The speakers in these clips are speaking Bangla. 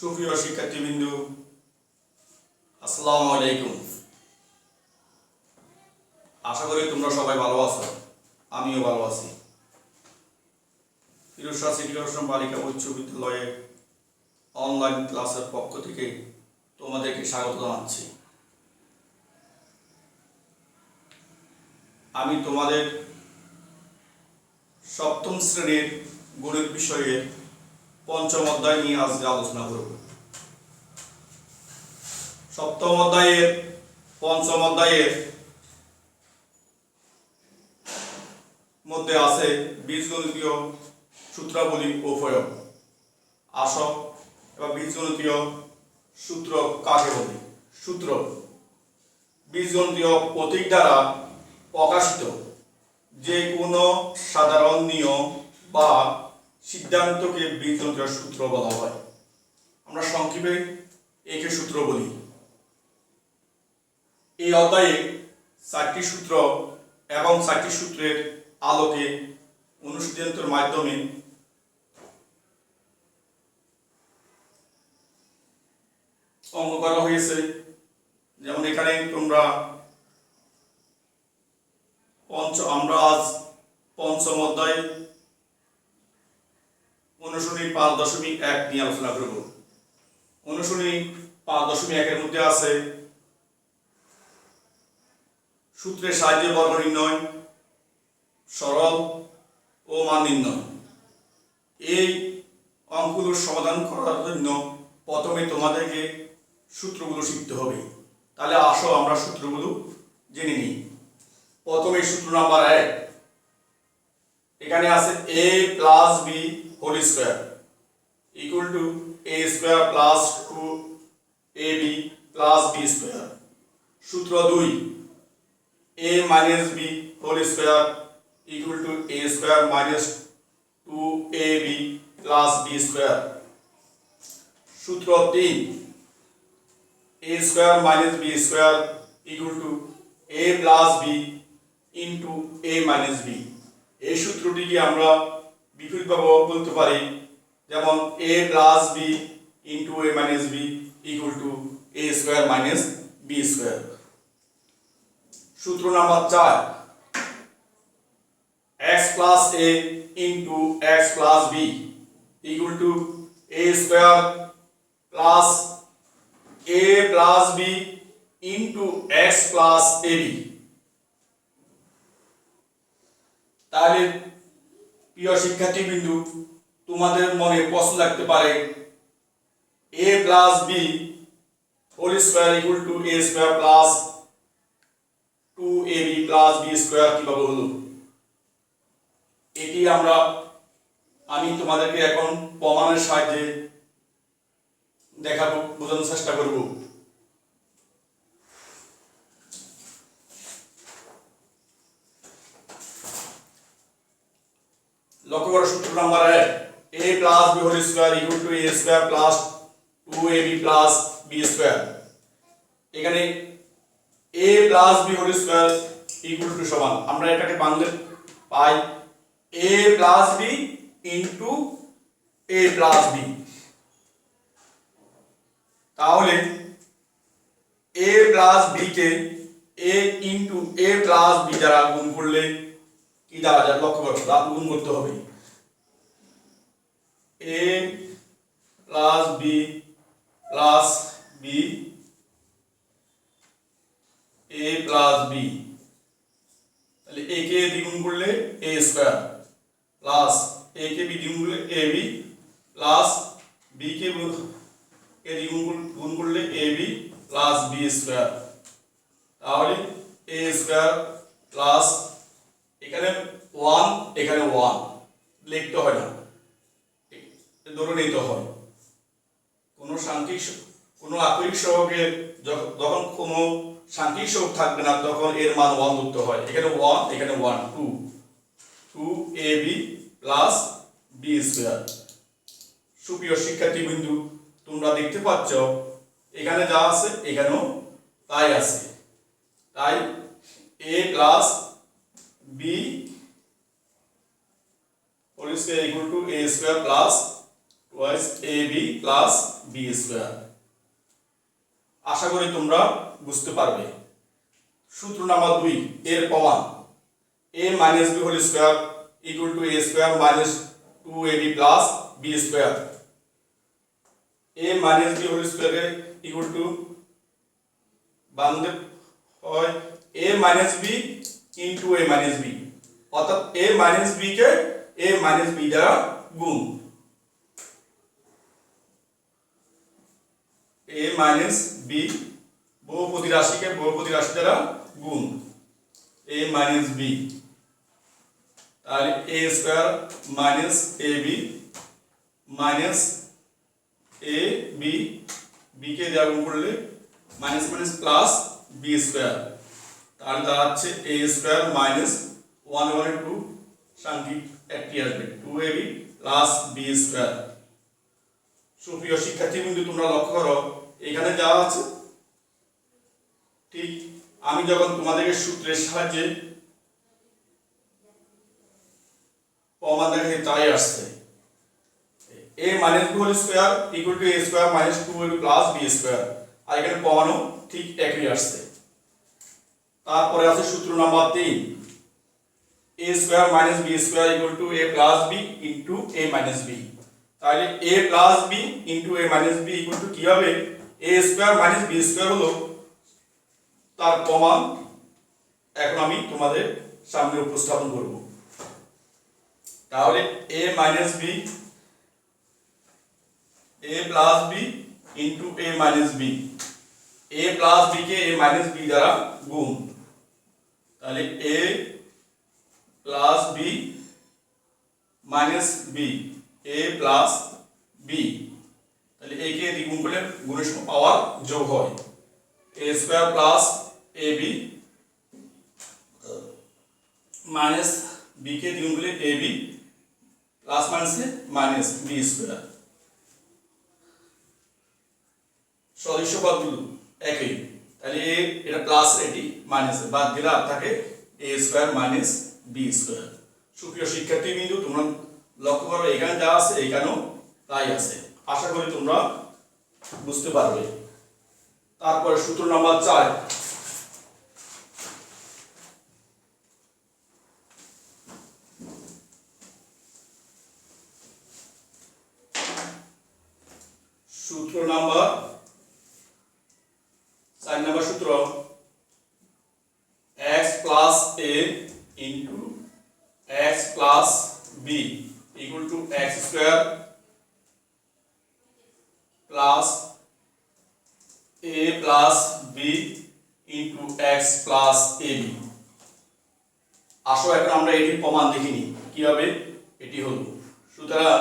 সুপ্রিয় শিক্ষার্থীবৃন্দু, আসসালামু আলাইকুম। আশা করি তোমরা সবাই ভালো আছো, আমিও ভালো আছি। ফিরোজ শাহ সিটি কর্পোরেশন বালিকা উচ্চ বিদ্যালয়ে অনলাইন ক্লাসের পক্ষ থেকে তোমাদেরকে স্বাগত জানাচ্ছি। আমি তোমাদের সপ্তম শ্রেণীর গণিত বিষয়ের পঞ্চম অধ্যায় নিয়ে আজকে আলোচনা করব। সপ্তম অধ্যায়ের পঞ্চম অধ্যায়ের মধ্যে আছে বীজগণিতীয় সূত্রাবলী ও প্রয়োগ। আসো এবার বীজগণিতীয় সূত্র কাকে বলে? সূত্র বীজগণিতীয় প্রতীক দ্বারা প্রকাশিত যে কোনো সাধারণ নিয়ম বা সিদ্ধান্তকে বীজগণিতীয় সূত্র বলা হয়। আমরা সংক্ষেপে একে সূত্র বলি। এই অধ্যায়ে 4টি সূত্র এবং 4টি সূত্রের আলোকে অনুশীলনের মাধ্যমে অঙ্ক করা হয়েছে। যেমন এখানে তোমরা আমরা আজ পঞ্চম অধ্যায় অনুশীলনী 5.1 নিয়ে আলোচনা করব। অনুশীলনী 5.1 মধ্যে আছে সূত্রের সাহায্যে বর্গ নির্ণয়, সরল ও মান নির্ণয়। এই অঙ্কগুলোর সমাধান করার জন্য প্রথমে তোমাদেরকে সূত্রগুলো শিখতে হবে। তাহলে আসো আমরা সূত্রগুলো জেনে নিই। প্রথমে সূত্র নাম্বার 1, এখানে আছে a plus b whole square equal to a square plus 2ab plus b square. সূত্র 2, a minus b whole square equal to a square minus 2ab plus b square. সূত্র 3, a square minus b square equal to a plus b into a minus b। এই সূত্রটিকে আমরা বিপরীতভাবে বলতে পারি, যেমন a plus b into a minus b equal to a square minus b square. সূত্র number 4, x plus a into x plus b equal to a square plus a plus b into x plus ab। তাহলে প্রিয় শিক্ষার্থীবৃন্দু, তোমাদের মনে প্রশ্ন লাগতে পারে a plus b whole square equal to a square plus 2ab plus b square কিভাবে হলো? এটি আমি তোমাদেরকে এখন প্রমাণের সাহায্যে দেখাবো, বোঝানোর চেষ্টা করব। লক্ষ্য করো সূত্র number 1, a plus b whole square equal to a square plus 2ab plus b square. এখানে a plus b whole square equal to সমান, আমরা এটাকে বাংলা পাই a plus b into a plus b। তাহলে a প্লাস b কে a into a plus b দ্বারা গুণ করলে কি দ্বারা যায়? লক্ষ্য করো, গুণ করতে হবে। a plus b plus b a plus b, তাহলে a কে দ্বিগুণ করলে a square plus a K b দ্বিগুণ করলে ab প্লাস b কে গুণ করলে ab প্লাস b স্কয়ার। তাহলে a স্কয়ার প্লাস এখানে 1 এখানে 1 লিখতে হয় না, ধরে নিতে হয়। কোনো আকরিক সহগের যখন কোনো সাংখ্যিক সহগ থাকবে না তখন এর মান 1 ধরতে হয়। এখানে 1 এখানে 1 2ab প্লাস b স্কয়ার। সুপ্রিয় শিক্ষার্থীবৃন্দু, তোমরা দেখতে পাচ্ছ এখানে যা আছে এখানেও তাই আছে। তাই a plus b whole square equal to a square plus twice a b plus B square. আশা করি তোমরা বুঝতে পারবে। সূত্র নাম্বার 2 এর প্রমাণ a minus B whole square equal to a square minus 2ab plus B square. a minus B whole square equal to Bangla হয় a minus B into a minus B, অর্থাৎ a মাইনাস বি কে a মাইনাস বি দ্বারা গুণ, a মাইনাস বি বহুপদী রাশিকে বহুপদী রাশি দ্বারা গুণ a মাইনাস বি, তাহলে a square minus a b minus a b, b কে দ্বারা গুণ করলে minus minus plus b square, তাহলে দাঁড়াচ্ছে a স্কয়ার মাইনাস 1/2 সাংখ্যিক একটি আসবে 2ab প্লাস বি স্কয়ার। সুপ্রিয় শিক্ষার্থীবৃন্দ, তোমরা লক্ষ্য করো এখানে যা আছে ঠিক আমি যখন তোমাদেরকে সূত্রের সাহায্যে প্রমাণ দেখাই তাই আসছে a minus B whole square equal to a square minus 2ab plus b square, আর এখানে প্রমাণও ঠিক একই আসছে। তারপরে আছে সূত্র number 3 a square minus B square equal to a plus b into a minus b, তাহলে a plus b into a minus b equal to কি হবে a square minus B square হলো তার প্রমাণ এখন আমি তোমাদের সামনে উপস্থাপন করব। তাহলে a minus b a plus b into a minus b, a plus b কে a মাইনাস বি দ্বারা গুণ, তাহলে a plus b minus b a plus b, তাহলে a কে দ্বিগুণ করলে গুণের সময় পাওয়ার যোগ হয় a square plus ab minus B কে দ্বিগুণ করলে ab প্লাস মাইনাসে মাইনাস বি স্কয়ার। সদস্য পদগুলো একই, তাহলে এটা প্লাস এটি মাইনাস বাদ দিলে আর থাকে a square minus B square. সুপ্রিয় শিক্ষার্থীবৃন্দ, তোমরা লক্ষ্য করো এখানে যা আছে এখানেও তাই আছে। আশা করি তোমরা বুঝতে পারবে। তারপরে সূত্র নাম্বার 4 সূত্র নাম্বার 4 নম্বর সূত্র x plus a into x plus b equal two x square plus a plus b into x plus ab। আসো এখন আমরা এটির প্রমাণ দেখিনি কি হবে। এটি হলো সুতরাং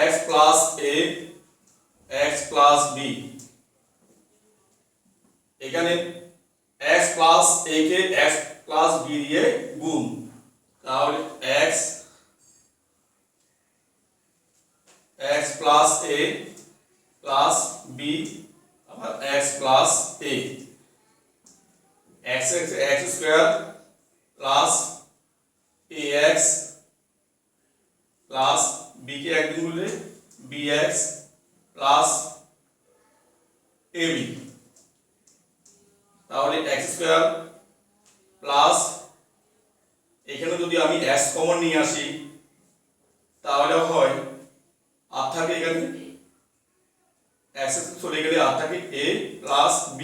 x plus a x plus b, এখানে x plus a K x plus b দিয়ে গুণ, তাহলে x plus a plus b আবার x plus a, x square plus ax plus b কে এক গুণ করলে bx প্লাস ab, তাহলে x স্কয়ার প্লাস এখানে যদি আমি x কমন নিয়ে আসি তাহলে হয় আর থাকে এখানে x চলে গেলে আর থাকে a plus b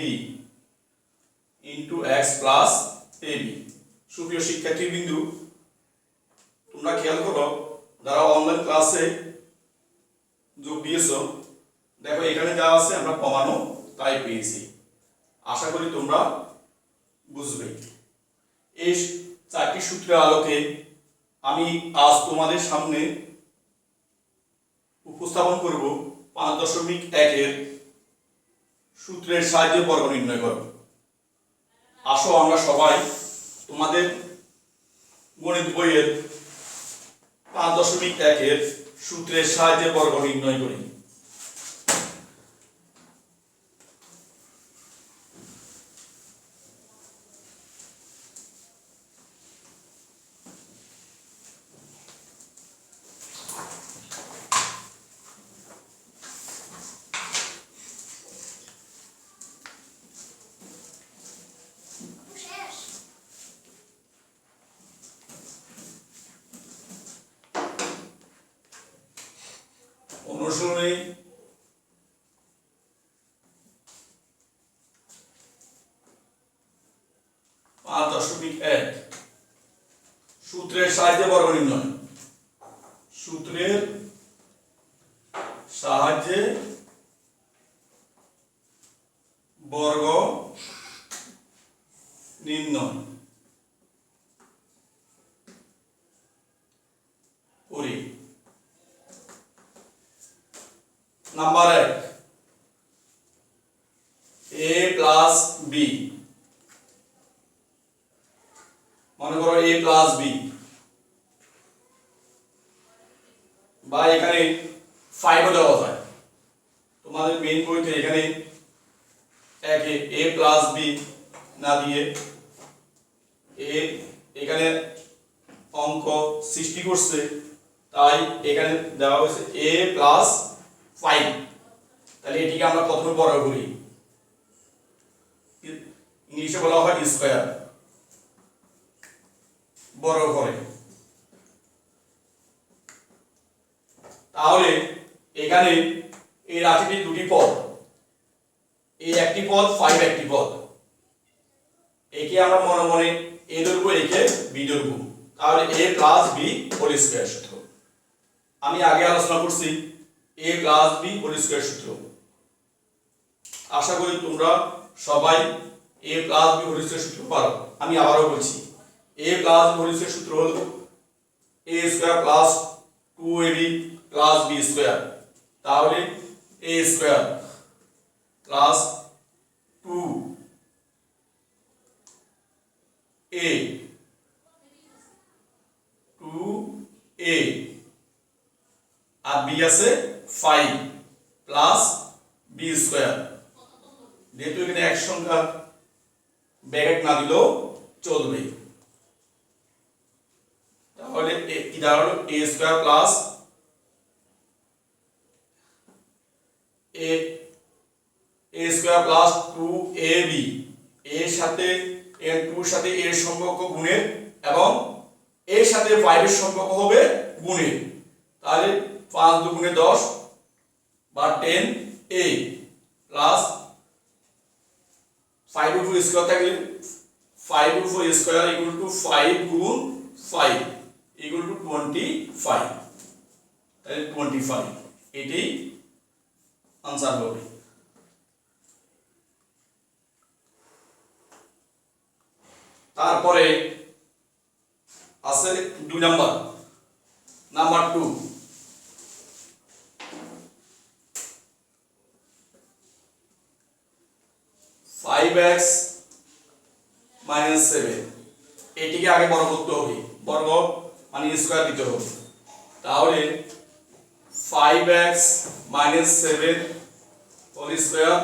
into x plus ab। সুপ্রিয় শিক্ষার্থীবৃন্দ, তোমরা খেয়াল করো যারা অনলাইন ক্লাসে যোগ দিয়েছো, দেখো এখানে যা আছে আমরা প্রমাণও তাই পেয়েছি। আশা করি তোমরা বুঝবে। এই 4টি সূত্রের আলোকে আমি আজ তোমাদের সামনে উপস্থাপন করব 5.1 এর সূত্রের সাহায্যে বর্গ নির্ণয় করো। আসো আমরা সবাই তোমাদের গণিত বইয়ের 5.1 এর সূত্রের সাহায্যে বর্গ নির্ণয় করি। প্রশ্ন নেই। পাঁচ দশমিক এক, সূত্রের সাহায্যে বর্গ নির্ণয়। সূত্রের সাহায্যে বর্গ নির্ণয় করি। Number 1, a plus B. মনে করো a প্লাস বি, বা এখানে 5ও দেওয়া যায়। তোমাদের মেইন বইতে এখানে a প্লাস বি না দিয়ে এখানে অঙ্ক সৃষ্টি করছে, তাই এখানে দেওয়া হয়েছে a প্লাস 5। তাহলে এটিকে আমরা প্রথমে বর্গ করি, ইংলিশে বলা হয় স্কয়ার, বর্গ করে। তাহলে এখানে এই রাশিটি দুটি পদ, a একটি পদ, 5 একটি পদ। একে আমরা মনে মনে a ধরবো, একে b ধরবো। তাহলে a plus B whole square সূত্র। আমি আগে আলোচনা করছি a plus B whole square সূত্র। আশা করি তোমরা সবাই a plus B whole square সূত্র পারো। আমি আবারও বলছি, a plus B whole square সূত্র হলো a square plus 2ab plus b square. তাহলে a স্কয়ার প্লাস 2a আর b আছে 5 প্লাস b স্কয়ার। যেহেতু এখানে এক সংখ্যা ব্র্যাকেট না দিলেও চলবে, তাহলে কি দাঁড়ালো a square plus a square plus 2ab। এর সাথে এর 2 সাথে এর সম্পর্ক গুণের, এবং এর সাথে 5 এর সম্পর্ক হবে গুণের। তাহলে 5 দুগুণে 10 বা 10a প্লাস 5 উপর স্কয়ার থাকলে 5 উপর স্কয়ার ইকুয়াল টু 5 গুণ 5 ইকুয়াল টু 25। তাহলে 25 এটাই आंसर হবে। তারপরে আছে 2 নাম্বার, নাম্বার 2, 5x - 7। এটিকে আগে বর্গ করতে হবে, বর্গ মানে স্কয়ার দিতে হবে। তাহলে 5x - 7 হোল স্কয়ার।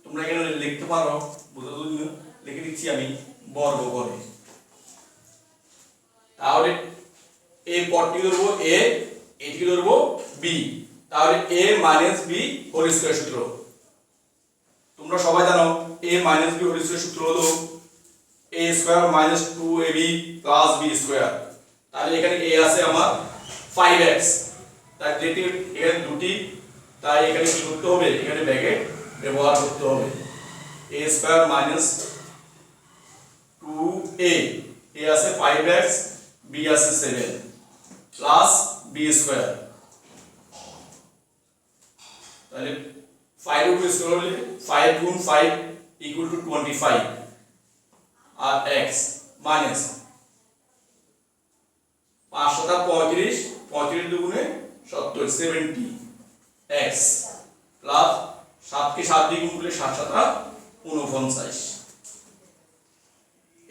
তোমরা এখানে লিখতে পারো, বোঝার জন্য লিখে দিচ্ছি আমি, বর্গ করে। তাহলে এই পদটি ধরবো a, এটি ধরবো b। তাহলে a - b হোল স্কয়ার সূত্র। তোমরা সবাই জানো a - b হোল স্কয়ার সূত্র হলো a square - 2ab plus b square. তাহলে এখানে a আছে আমার 5x, তাই যেটি এর দুটি, তাই এখানে কি করতে হবে, এখানে ব্র্যাকেট ব্যবহার করতে হবে। a স্কয়ার - 2a, a আছে 5x, b আছে 7 প্লাস b স্কয়ার। তাহলে 5 উপর স্কয়ার হলে 5 গুণ 5 ইকুয়াল টু 25 আর x মাইনাস 5 7 35, 35 দুগুণে 70 70 x প্লাস 7 কে 7 দিয়ে গুণ করলে 7 7 49।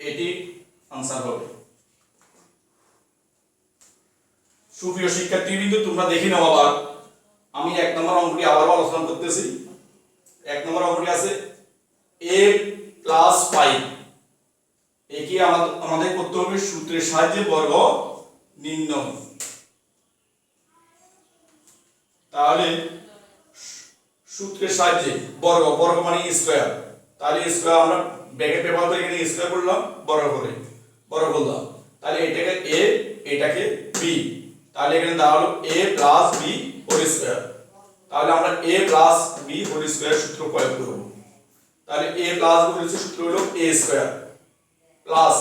এটি आंसर হবে। সুপ্রিয় শিক্ষার্থীবৃন্দ, তোমরা দেখে নাও। আবার আমি 1 নম্বর অঙ্কটি আবার আলোচনা করতেছি। 1 নম্বর অঙ্কটি আছে a প্লাস 5। একে আমাদের করতে হবে সূত্রের সাহায্যে বর্গ নির্ণয়। তাহলে সূত্রের সাহায্যে বর্গ, বর্গ মানে স্কয়ার। তাহলে স্কয়ার আমরা ব্র্যাকেট ব্যবহার করে এখানে স্কয়ার করলাম, বর্গ করে বর্গ করলাম। তাহলে এটাকে a, এটাকে b। তাহলে এখানে দাঁড়ালো a plus b whole square. তাহলে আমরা a plus b whole square সূত্র প্রয়োগ করব। তাহলে a প্লাস b হচ্ছে সূত্র হলো a স্কয়ার প্লাস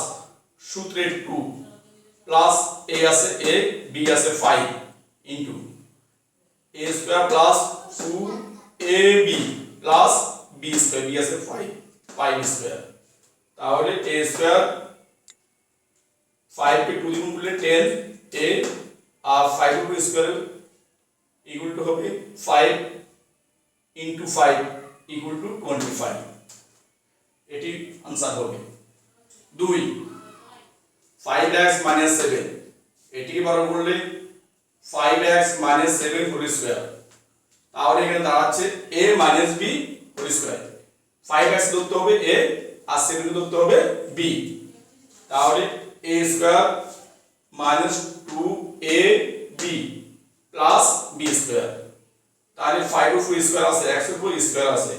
সূত্রে 2 প্লাস a আছে a b আছে 5 into a square plus 2ab plus b square b আছে 5 স্কয়ার। তাহলে a স্কয়ার 5 কে 2 দিয়ে গুণ করলে 10 a আর 5 এর স্কয়ার ইকুয়াল টু হবে 5 ইনটু 5 ইকুয়াল টু 25। এটি आंसर হবে 2 5x - 7 এটিকে বর্গ করলে 5x - 7 হোল স্কয়ার। তাহলে এখানে দাঁড়াচ্ছে a - b whole square. 5x ধরতে হবে a আর 7 ধরতে হবে b। তাহলে a square minus 2ab plus b square. তাহলে 5 এর ফুল স্কয়ার আছে, x এর ফুল স্কয়ার আছে,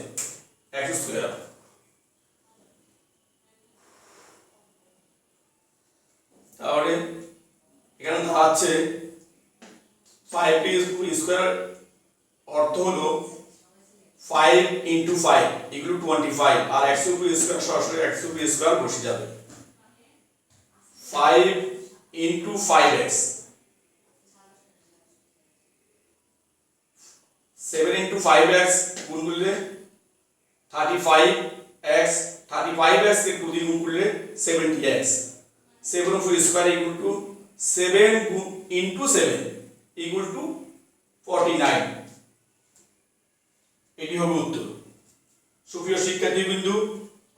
x স্কয়ার। তাহলে এখানে দাঁড়াচ্ছে 5 এর ফুল স্কয়ার অর্থ হলো 5 ইনটু 5 ইকুয়াল টু 25 আর x এর ফুল স্কয়ার সরাসরি x এর ফুল স্কয়ার বসে যাবে। 5 ইনটু 5x 7 ইনটু 5x গুণ করলে 35x 35x কে 2 দিয়ে গুণ করলে 70x 7 এর full square equal to 7 into 7 equal to 49। এটি হবে উত্তর। সুপ্রিয় শিক্ষার্থীবৃন্দ,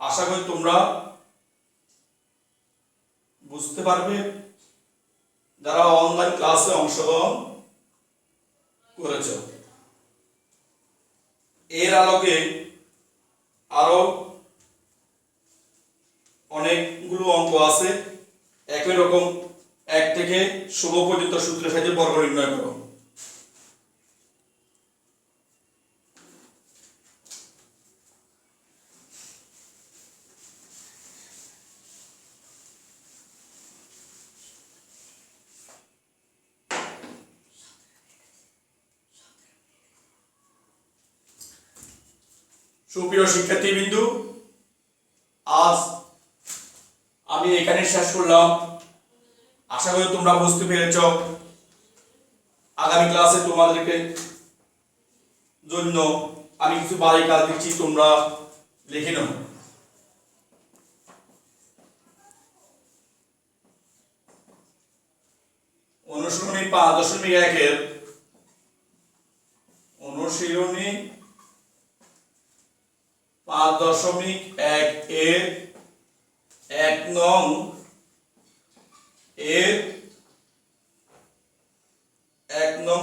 আশা করি তোমরা বুঝতে পারবে যারা অনলাইন ক্লাসে অংশগ্রহণ করেছ। এর আলোকে আরো অনেকগুলো অঙ্ক আছে। একই রকম 1 থেকে 16 পর্যন্ত সূত্রের সাহায্যে বর্গ নির্ণয় করো। সুপ্রিয় শিক্ষার্থীবৃন্দ, আজ আমি এখানে শেষ করলাম। আশা করি তোমরা বুঝতে পেরেছ। আগামী ক্লাসে তোমাদেরকে জন্য আমি কিছু বাড়ি কাজ দিচ্ছি, তোমরা লিখে নাও। অনুশীলনী 5.1 এর অনুশীলনী 5.1 এর 1 নং এর 1 নং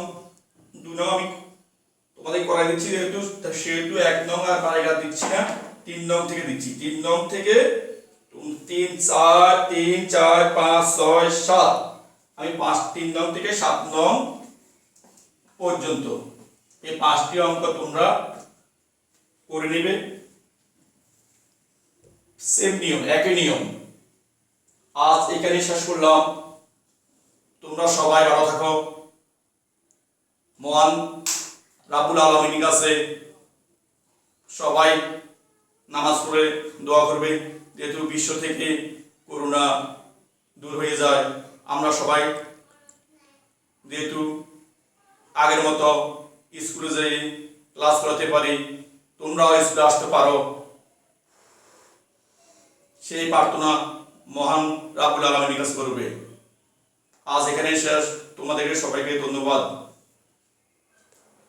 2 নং আমি তোমাদের করাই দিচ্ছি, সেহেতু 1 নং আর বাড়িঘাট দিচ্ছি না, 3 নং থেকে দিচ্ছি। 3 নং থেকে 3 4 5 6 7 আমি 3 নং থেকে 7 নং পর্যন্ত এই 5টি অঙ্ক তোমরা করে নেবে। সেম নিয়ম, একই নিয়ম। আজ এখানে শেষ করলাম। তোমরা সবাই ভালো থাকো। মহান রাব্বুল আলামিনের কাছে সবাই নামাজ পড়ে দোয়া করবে, যেহেতু বিশ্ব থেকে করোনা দূর হয়ে যায়। আমরা সবাই যেহেতু আগের মতো স্কুলে যাই ক্লাস করাতে পারি, তোমরাও স্কুলে আসতে পারো, সেই প্রার্থনা মহান রাব্বুল আলামিনের কাছে করবে। আজ এখানে শেষ। তোমাদেরকে সবাইকে ধন্যবাদ।